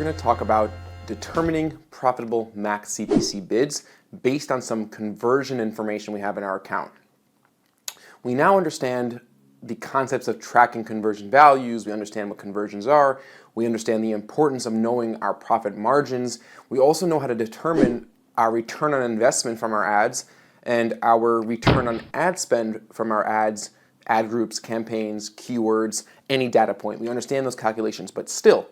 going to talk about determining profitable max CPC bids based on some conversion information we have in our account. We now understand the concepts of tracking conversion values. We understand what conversions are. We understand the importance of knowing our profit margins. We also know how to determine our return on investment from our ads and our return on ad spend from our ads, ad groups, campaigns, keywords, any data point. We understand those calculations, but still,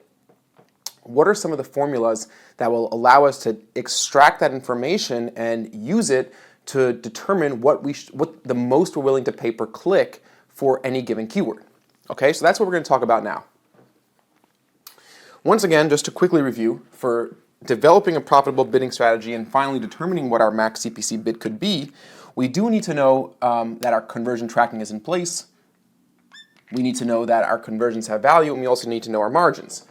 what are some of the formulas that will allow us to extract that information and use it to determine what the most we're willing to pay per click for any given keyword? Okay, so that's what we're going to talk about now. Once again, just to quickly review, for developing a profitable bidding strategy and finally determining what our max CPC bid could be, we do need to know that our conversion tracking is in place. We need to know that our conversions have value, and we also need to know our margins.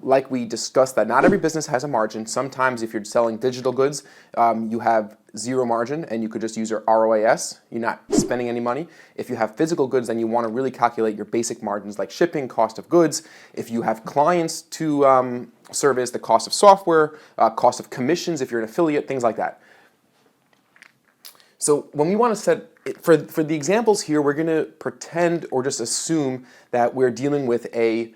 Like we discussed, that not every business has a margin. Sometimes if you're selling digital goods, you have zero margin and you could just use your ROAS. You're not spending any money. If you have physical goods, then you want to really calculate your basic margins like shipping, cost of goods. If you have clients to service, the cost of software, cost of commissions if you're an affiliate, things like that. So when we want to set, for the examples here, we're going to pretend or just assume that we're dealing with a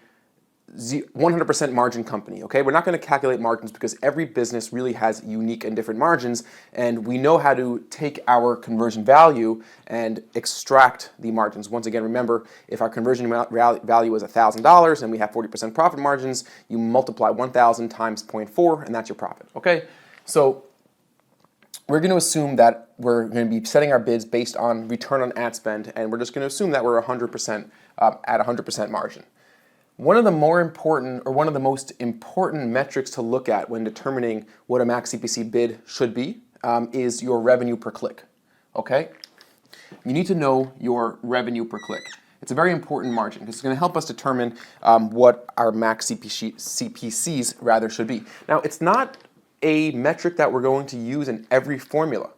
100% margin company, okay? We're not going to calculate margins because every business really has unique and different margins, and we know how to take our conversion value and extract the margins. Once again, remember, if our conversion value is $1,000 and we have 40% profit margins, you multiply 1,000 times 0.4, and that's your profit, okay? So we're going to assume that we're going to be setting our bids based on return on ad spend, and we're just going to assume that we're 100% at 100% margin. One of the more important, or one of the most important metrics to look at when determining what a max CPC bid should be is your revenue per click, okay? You need to know your revenue per click. It's a very important margin because it's going to help us determine what our max CPCs rather should be. Now, it's not a metric that we're going to use in every formula,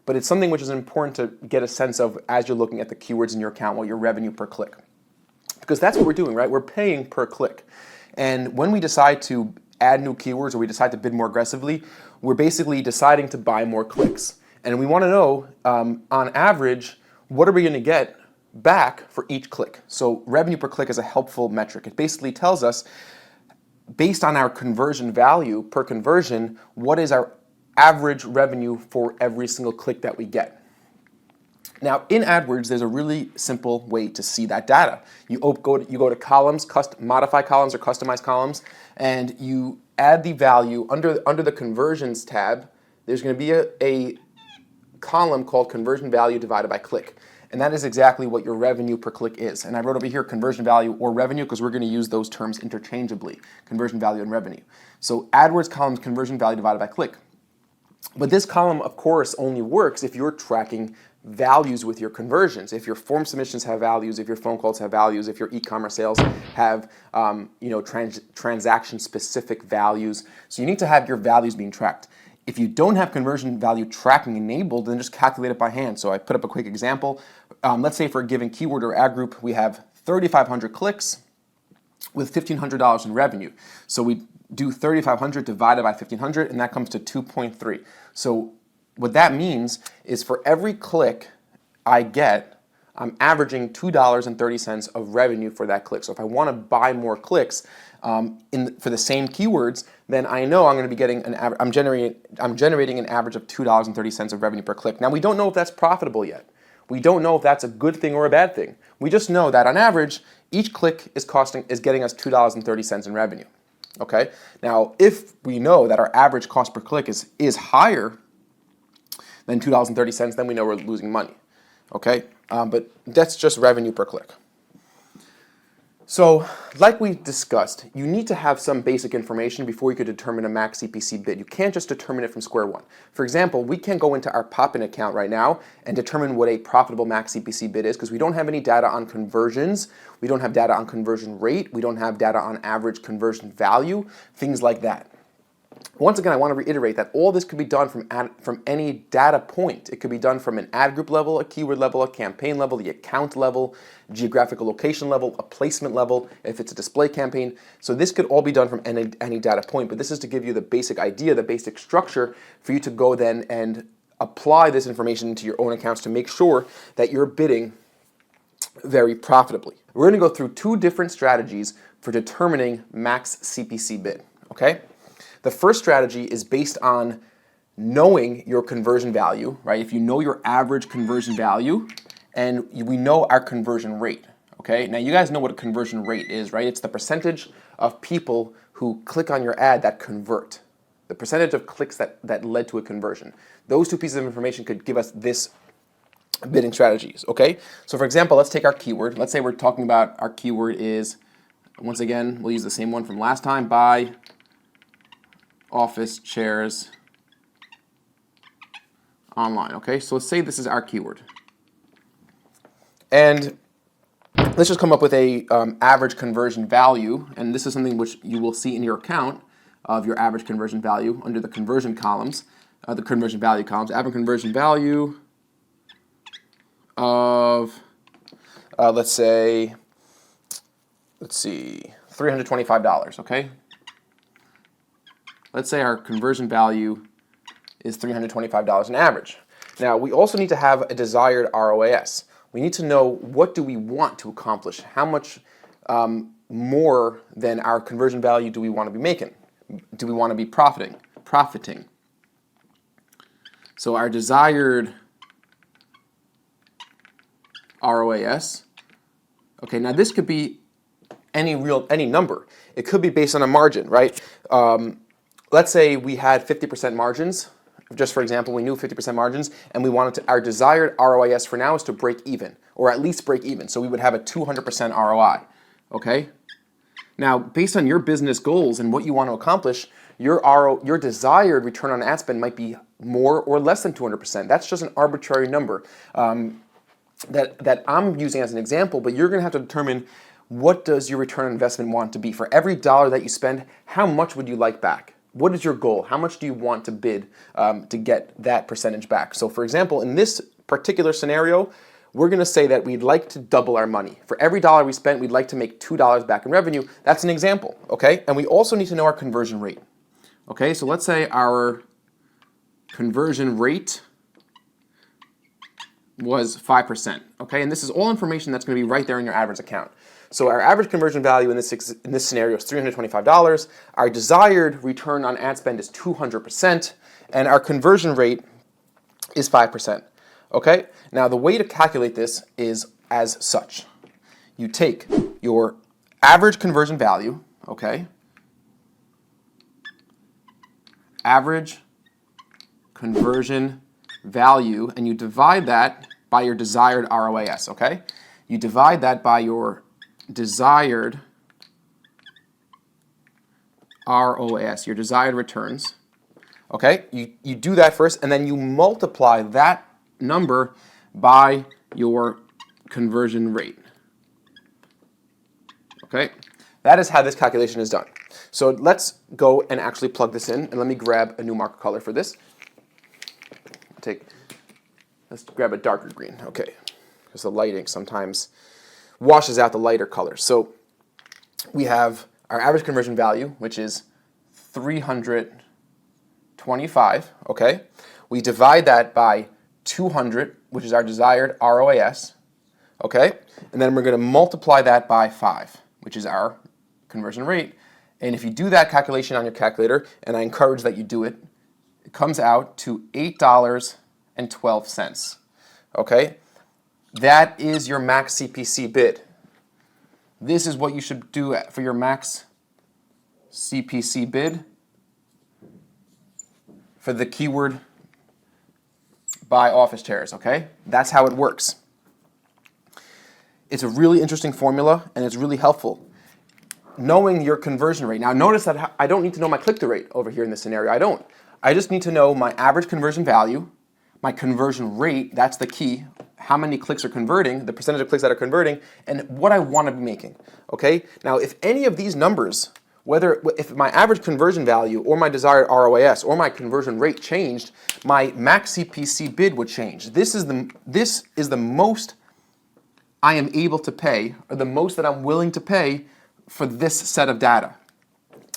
but it's something which is important to get a sense of as you're looking at the keywords in your account, what your revenue per click. Because that's what we're doing, right? We're paying per click. And when we decide to add new keywords or we decide to bid more aggressively, we're basically deciding to buy more clicks. And we want to know, on average, what are we going to get back for each click? So revenue per click is a helpful metric. It basically tells us, based on our conversion value per conversion, what is our average revenue for every single click that we get. Now, in AdWords, there's a really simple way to see that data. You go to columns, modify columns or customize columns, and you add the value under the conversions tab. There's going to be a column called conversion value divided by click, and that is exactly what your revenue per click is. And I wrote over here conversion value or revenue because we're going to use those terms interchangeably, conversion value and revenue. So AdWords column conversion value divided by click. But this column, of course, only works if you're tracking values with your conversions. If your form submissions have values, if your phone calls have values, if your e-commerce sales have transaction-specific values. So you need to have your values being tracked. If you don't have conversion value tracking enabled, then just calculate it by hand. So I put up a quick example. Let's say for a given keyword or ad group, we have 3,500 clicks with $1,500 in revenue. So we do 3,500 divided by 1,500, and that comes to 2.3. So what that means is for every click I get, I'm averaging $2.30 of revenue for that click. So if I want to buy more clicks for the same keywords, then I know I'm going to be getting I'm generating an average of $2.30 of revenue per click. Now, we don't know if that's profitable yet. We don't know if that's a good thing or a bad thing. We just know that on average, each click is getting us $2.30 in revenue. Okay. Now, if we know that our average cost per click is higher than $2.30, then we know we're losing money, okay? But that's just revenue per click. So, like we discussed, you need to have some basic information before you could determine a max CPC bid. You can't just determine it from square one. For example, we can't go into our Pop-in account right now and determine what a profitable max CPC bid is because we don't have any data on conversions, we don't have data on conversion rate, we don't have data on average conversion value, things like that. Once again, I want to reiterate that all this could be done from any data point. It could be done from an ad group level, a keyword level, a campaign level, the account level, geographical location level, a placement level, if it's a display campaign. So this could all be done from any data point, but this is to give you the basic idea, the basic structure for you to go then and apply this information into your own accounts to make sure that you're bidding very profitably. We're going to go through two different strategies for determining max CPC bid, okay? The first strategy is based on knowing your conversion value, right? If you know your average conversion value, and we know our conversion rate, okay? Now you guys know what a conversion rate is, right? It's the percentage of people who click on your ad that convert. The percentage of clicks that led to a conversion. Those two pieces of information could give us this bidding strategies, okay? So for example, let's take our keyword. Let's say we're talking about our keyword is, once again, we'll use the same one from last time, buy office chairs online, okay? So let's say this is our keyword. And let's just come up with a average conversion value, and this is something which you will see in your account of your average conversion value under the conversion columns, the conversion value columns. Average conversion value of, let's see, $325, okay? Let's say our conversion value is $325 on average. Now, we also need to have a desired ROAS. We need to know, what do we want to accomplish? How much more than our conversion value do we want to be making? Do we want to be profiting? So our desired ROAS, okay, now this could be any number. It could be based on a margin, right? Let's say we had 50% margins. Just for example, we knew 50% margins, and we wanted to, our desired ROAS for now is to break even, or at least break even. So we would have a 200% ROI, okay? Now, based on your business goals and what you want to accomplish, your desired return on ad spend might be more or less than 200%. That's just an arbitrary number that I'm using as an example, but you're going to have to determine, what does your return on investment want to be? For every dollar that you spend, how much would you like back? What is your goal? How much do you want to bid to get that percentage back? So for example, in this particular scenario, we're going to say that we'd like to double our money. For every dollar we spent, we'd like to make $2 back in revenue. That's an example, okay? And we also need to know our conversion rate. Okay, so let's say our conversion rate was 5%, okay? And this is all information that's going to be right there in your AdWords account. So our average conversion value in this scenario is $325. Our desired return on ad spend is 200%, and our conversion rate is 5%. Okay? Now the way to calculate this is as such. You take your average conversion value, okay? Average conversion value, and you divide that by your desired ROAS, okay? You divide that by your desired ROAS, your desired returns, okay? You do that first, and then you multiply that number by your conversion rate, okay? That is how this calculation is done. So let's go and actually plug this in, and let me grab a new marker color for this. Let's grab a darker green, okay, because the lighting sometimes washes out the lighter colors. So we have our average conversion value, which is 325, okay? We divide that by 200, which is our desired ROAS, okay? And then we're going to multiply that by 5, which is our conversion rate. And if you do that calculation on your calculator, and I encourage that you do it, it comes out to $8.12, okay? That is your max CPC bid. This is what you should do for your max CPC bid for the keyword buy office chairs, okay? That's how it works. It's a really interesting formula, and it's really helpful. Knowing your conversion rate. Now notice that I don't need to know my click-through rate over here in this scenario. I don't. I just need to know my average conversion value, my conversion rate, that's the key, how many clicks are converting, the percentage of clicks that are converting, and what I want to be making, okay? Now, if any of these numbers if my average conversion value or my desired ROAS or my conversion rate changed, my max CPC bid would change. This is the most I am able to pay, or the most that I'm willing to pay for this set of data.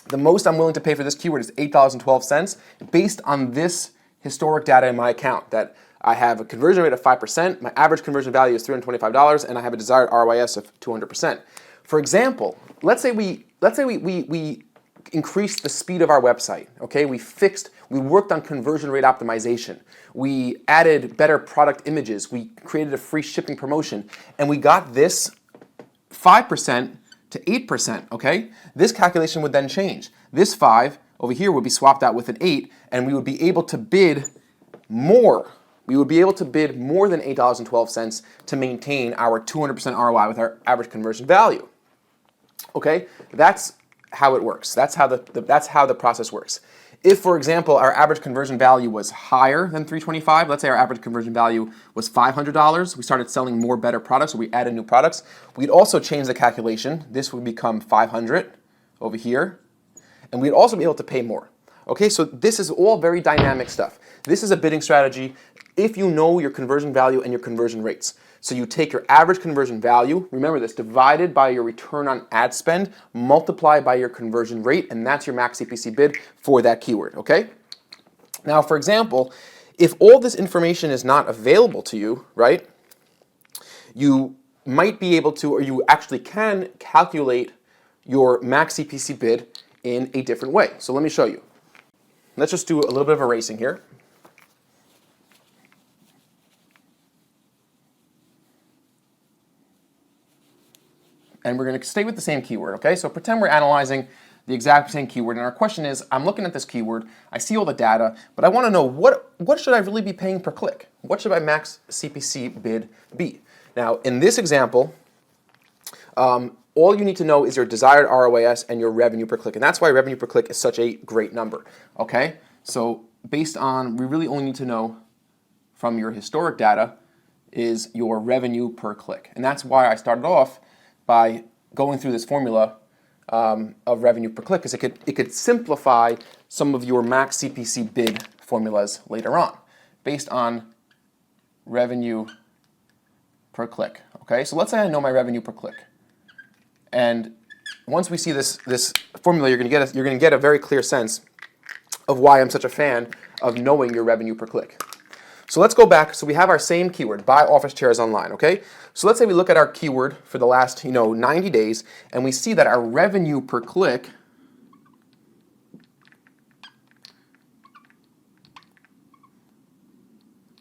The most I'm willing to pay for this keyword is $8.12 based on this historic data in my account, that I have a conversion rate of 5%, my average conversion value is $325, and I have a desired ROAS of 200%. For example, let's say we increased the speed of our website, okay? We worked on conversion rate optimization. We added better product images. We created a free shipping promotion, and we got this 5% to 8%, okay? This calculation would then change. This 5 over here would be swapped out with an 8, and we would be able to bid more. We would be able to bid more than $8.12 to maintain our 200% ROI with our average conversion value. Okay, that's how it works. That's how the process works. If, for example, our average conversion value was higher than $325, let's say our average conversion value was $500, we started selling more better products, or we added new products, we'd also change the calculation. This would become $500 over here, and we'd also be able to pay more. Okay, so this is all very dynamic stuff. This is a bidding strategy if you know your conversion value and your conversion rates. So you take your average conversion value, remember this, divided by your return on ad spend, multiply by your conversion rate, and that's your max CPC bid for that keyword, okay? Now, for example, if all this information is not available to you, right, you might be able to, or you actually can calculate your max CPC bid in a different way. So let me show you. Let's just do a little bit of erasing here. And we're going to stay with the same keyword, okay? So pretend we're analyzing the exact same keyword, and our question is, I'm looking at this keyword, I see all the data, but I want to know what should I really be paying per click? What should my max CPC bid be? Now, in this example, all you need to know is your desired ROAS and your revenue per click, and that's why revenue per click is such a great number, okay? So based on, we really only need to know from your historic data is your revenue per click, and that's why I started off by going through this formula of revenue per click, because it could simplify some of your max CPC bid formulas later on, based on revenue per click. Okay, so let's say I know my revenue per click, and once we see this formula, you're going to get a very clear sense of why I'm such a fan of knowing your revenue per click. So let's go back. So we have our same keyword, buy office chairs online, okay? So let's say we look at our keyword for the last 90 days, and we see that our revenue per click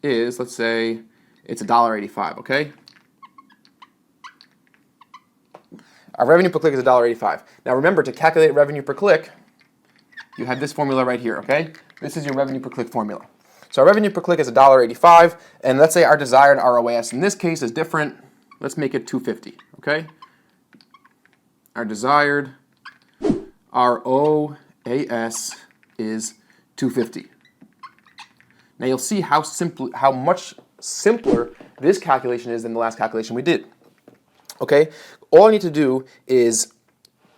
is, let's say, it's $1.85, okay? Our revenue per click is $1.85. Now remember, to calculate revenue per click, you have this formula right here, okay? This is your revenue per click formula. So our revenue per click is $1.85, and let's say our desired ROAS in this case is different. Let's make it $2.50, okay? Our desired ROAS is $2.50. Now you'll see how much simpler this calculation is than the last calculation we did. Okay? All I need to do is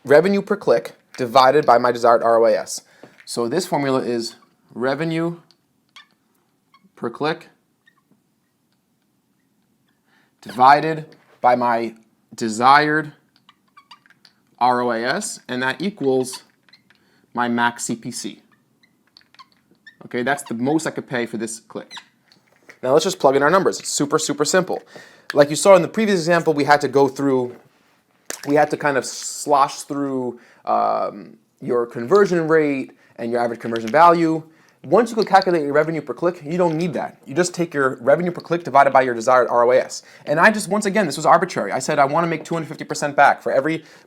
revenue per click divided by my desired ROAS. So this formula is revenue per click divided by my desired ROAS, and that equals my max CPC. Okay, that's the most I could pay for this click. Now let's just plug in our numbers. It's super, super simple. Like you saw in the previous example, we had to kind of slosh through your conversion rate and your average conversion value. Once you can calculate your revenue per click, you don't need that. You just take your revenue per click divided by your desired ROAS. And once again, this was arbitrary. I said I want to make 250% back. For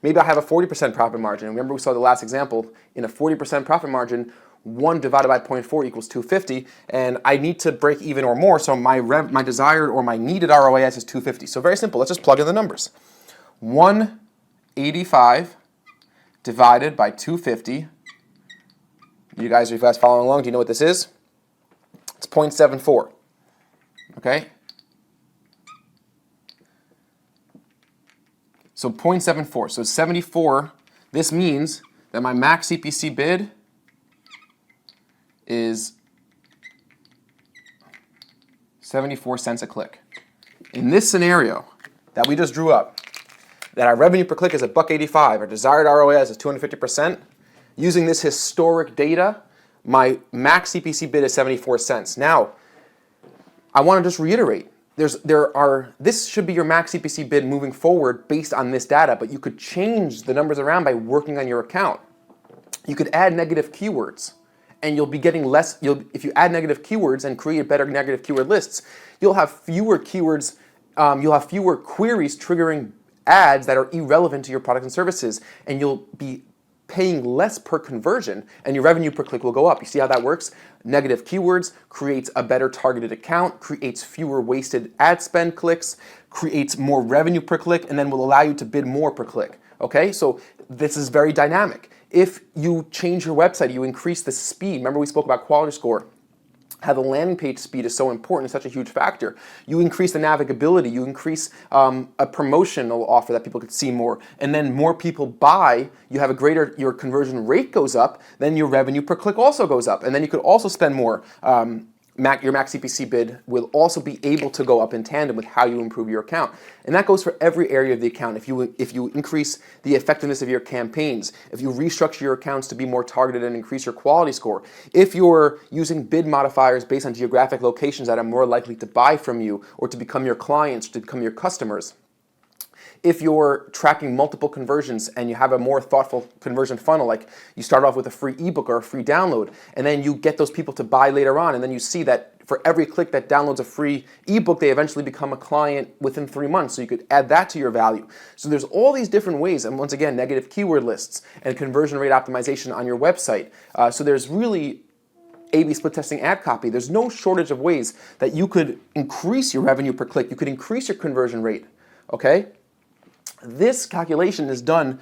maybe I have a 40% profit margin. And remember we saw the last example, in a 40% profit margin, 1 divided by 0.4 equals 250, and I need to break even or more, so my desired or my needed ROAS is 250. So very simple, let's just plug in the numbers. 185 divided by 250. You guys following along, do you know what this is? It's 0.74, okay? So 0.74, so 74, this means that my max CPC bid is 74 cents a click. In this scenario that we just drew up, that our revenue per click is $1.85, our desired ROAS is 250%, using this historic data, my max CPC bid is 74 cents. Now, I want to just reiterate, this should be your max CPC bid moving forward based on this data, but you could change the numbers around by working on your account. You could add negative keywords, and you'll be getting less. If you add negative keywords and create better negative keyword lists, you'll have fewer keywords. You'll have fewer queries triggering ads that are irrelevant to your products and services, and you'll be paying less per conversion, and your revenue per click will go up. You see how that works? Negative keywords creates a better targeted account, creates fewer wasted ad spend clicks, creates more revenue per click, and then will allow you to bid more per click. Okay, so this is very dynamic. If you change your website, you increase the speed. Remember we spoke about quality score, how the landing page speed is so important, it's such a huge factor. You increase the navigability, you increase a promotional offer that people could see more, and then more people buy, you have your conversion rate goes up, then your revenue per click also goes up, and then you could also spend more. Your max CPC bid will also be able to go up in tandem with how you improve your account. And that goes for every area of the account. If you increase the effectiveness of your campaigns, if you restructure your accounts to be more targeted and increase your quality score, if you're using bid modifiers based on geographic locations that are more likely to buy from you or to become your clients, to become your customers, if you're tracking multiple conversions and you have a more thoughtful conversion funnel, like you start off with a free ebook or a free download, and then you get those people to buy later on, and then you see that for every click that downloads a free ebook, they eventually become a client within 3 months, so you could add that to your value. So there's all these different ways, and once again, negative keyword lists and conversion rate optimization on your website. So there's really A/B split testing ad copy. There's no shortage of ways that you could increase your revenue per click. You could increase your conversion rate, okay? This calculation is done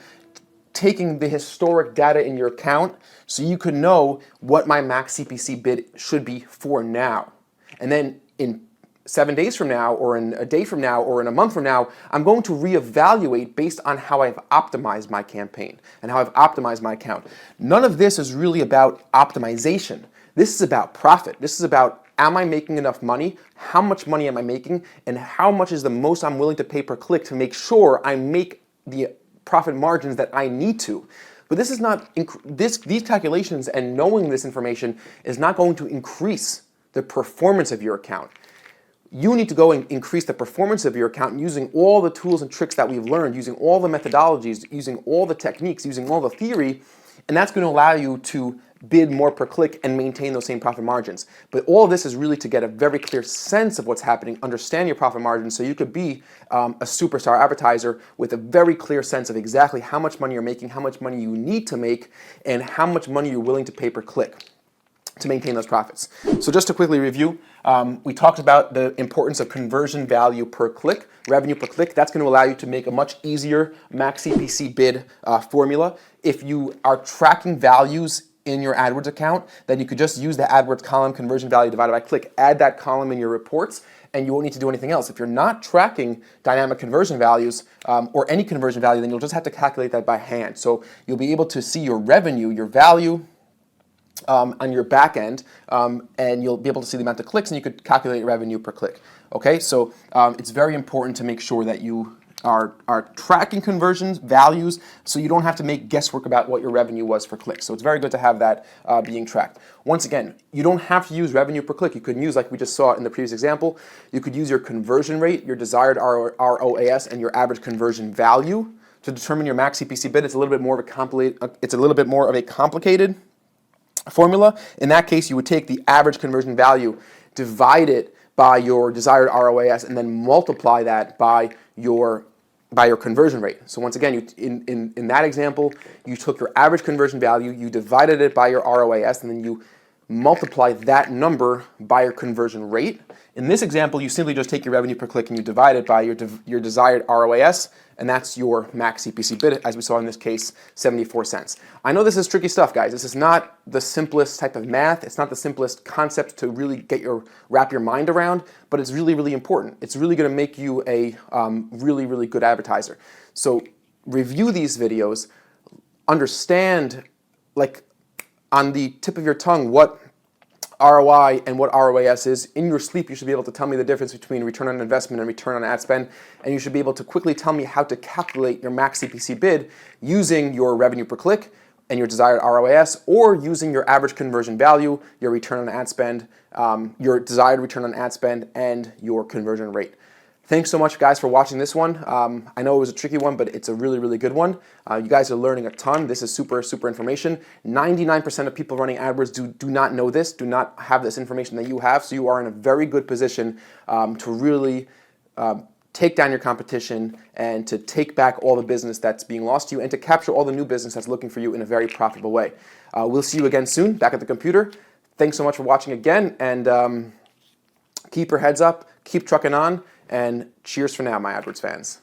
taking the historic data in your account so you could know what my max CPC bid should be for now. And then in 7 days from now, or in a day from now, or in a month from now, I'm going to reevaluate based on how I've optimized my campaign and how I've optimized my account. None of this is really about optimization. This is about profit. This is about, am I making enough money? How much money am I making? And how much is the most I'm willing to pay per click to make sure I make the profit margins that I need to. But this is not, these calculations and knowing this information is not going to increase the performance of your account. You need to go and increase the performance of your account using all the tools and tricks that we've learned, using all the methodologies, using all the techniques, using all the theory, and that's going to allow you to bid more per click and maintain those same profit margins. But all of this is really to get a very clear sense of what's happening, understand your profit margins so you could be a superstar advertiser with a very clear sense of exactly how much money you're making, how much money you need to make, and how much money you're willing to pay per click to maintain those profits. So just to quickly review, we talked about the importance of conversion value per click, revenue per click. That's going to allow you to make a much easier max CPC bid formula. If you are tracking values in your AdWords account, then you could just use the AdWords column, conversion value divided by click, add that column in your reports, and you won't need to do anything else. If you're not tracking dynamic conversion values or any conversion value, then you'll just have to calculate that by hand. So you'll be able to see your revenue, your value, on your back end, and you'll be able to see the amount of clicks, and you could calculate revenue per click. Okay, so it's very important to make sure that you are tracking conversions, values, so you don't have to make guesswork about what your revenue was for clicks. So it's very good to have that being tracked. Once again, you don't have to use revenue per click. You could use, like we just saw in the previous example, you could use your conversion rate, your desired ROAS, and your average conversion value to determine your max CPC bid. It's a little bit more of a complicated formula. In that case, you would take the average conversion value, divide it by your desired ROAS, and then multiply that by your conversion rate. So once again, in that example, you took your average conversion value, you divided it by your ROAS, and then you multiply that number by your conversion rate. In this example, you simply just take your revenue per click and you divide it by your desired ROAS, and that's your max CPC bid, as we saw in this case, 74 cents. I know this is tricky stuff, guys. This is not the simplest type of math. It's not the simplest concept to really wrap your mind around, but it's really, really important. It's really going to make you a really, really good advertiser. So review these videos, understand, like on the tip of your tongue, what ROI and what ROAS is. In your sleep, you should be able to tell me the difference between return on investment and return on ad spend, and you should be able to quickly tell me how to calculate your max CPC bid using your revenue per click and your desired ROAS, or using your average conversion value, your return on ad spend, your desired return on ad spend, and your conversion rate. Thanks so much, guys, for watching this one. I know it was a tricky one, but it's a really, really good one. You guys are learning a ton. This is super, super information. 99% of people running AdWords do not know this, do not have this information that you have, so you are in a very good position to really take down your competition and to take back all the business that's being lost to you and to capture all the new business that's looking for you in a very profitable way. We'll see you again soon, back at the computer. Thanks so much for watching again, and keep your heads up, keep trucking on, and cheers for now, my AdWords fans.